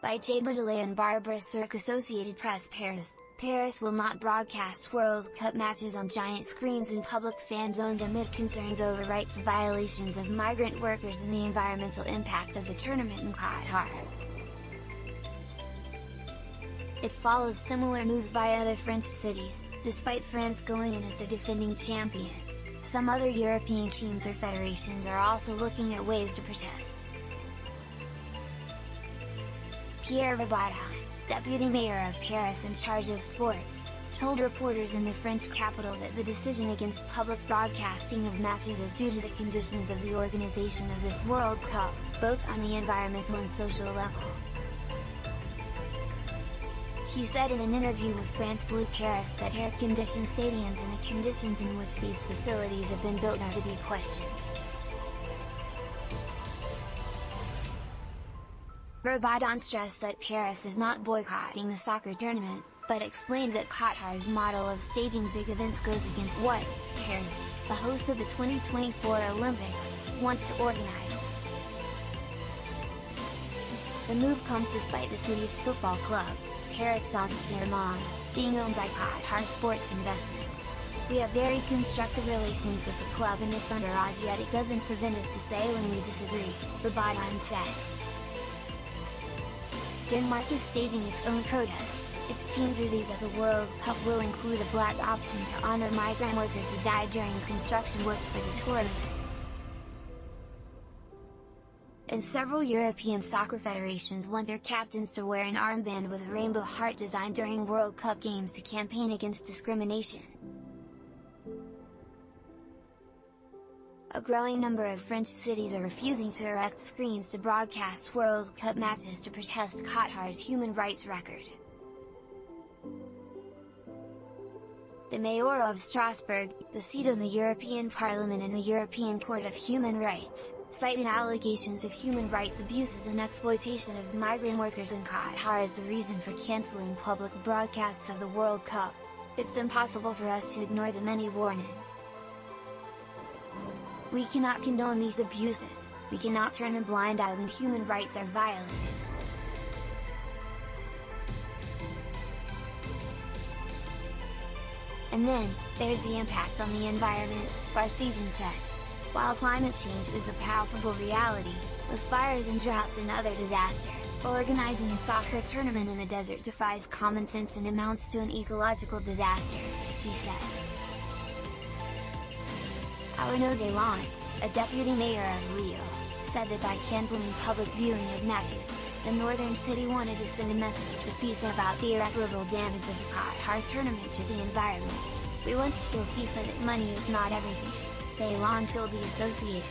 By Jade and Barbara Surk. Associated Press. Paris. Paris will not broadcast World Cup matches on giant screens in public fan zones amid concerns over rights violations of migrant workers and the environmental impact of the tournament in Qatar. It follows similar moves by other French cities, despite France going in as the defending champion. Some other European teams or federations are also looking at ways to protest. Pierre Rabadan, deputy mayor of Paris in charge of sports, told reporters in the French capital that the decision against public broadcasting of matches is due to the conditions of the organization of this World Cup, both on the environmental and social level. He said in an interview with France Bleu Paris that air-conditioned stadiums and the conditions in which these facilities have been built are to be questioned. Rabadan stressed that Paris is not boycotting the soccer tournament, but explained that Qatar's model of staging big events goes against what Paris, the host of the 2024 Olympics, wants to organize. The move comes despite the city's football club, Paris Saint-Germain, being owned by Qatar Sports Investments. "We have very constructive relations with the club and its entourage, yet it doesn't prevent us to say when we disagree," Rabadan said. Denmark is staging its own protests. Its team jerseys at the World Cup will include a black option to honor migrant workers who died during construction work for the tournament. And several European soccer federations want their captains to wear an armband with a rainbow heart design during World Cup games to campaign against discrimination. A growing number of French cities are refusing to erect screens to broadcast World Cup matches to protest Qatar's human rights record. The mayor of Strasbourg, the seat of the European Parliament and the European Court of Human Rights, cited allegations of human rights abuses and exploitation of migrant workers in Qatar as the reason for cancelling public broadcasts of the World Cup. "It's impossible for us to ignore them," he warned. "We cannot condone these abuses, we cannot turn a blind eye when human rights are violated." And then, there's the impact on the environment, Barseghian said. While climate change is a palpable reality, with fires and droughts and other disasters, organizing a soccer tournament in the desert defies common sense and amounts to an ecological disaster, she said. Arnaud Deslandes, a deputy mayor of Lille, said that by cancelling public viewing of matches, the northern city wanted to send a message to FIFA about the irreparable damage of the Qatar tournament to the environment. "We want to show FIFA that money is not everything," Deslandes told the Associated.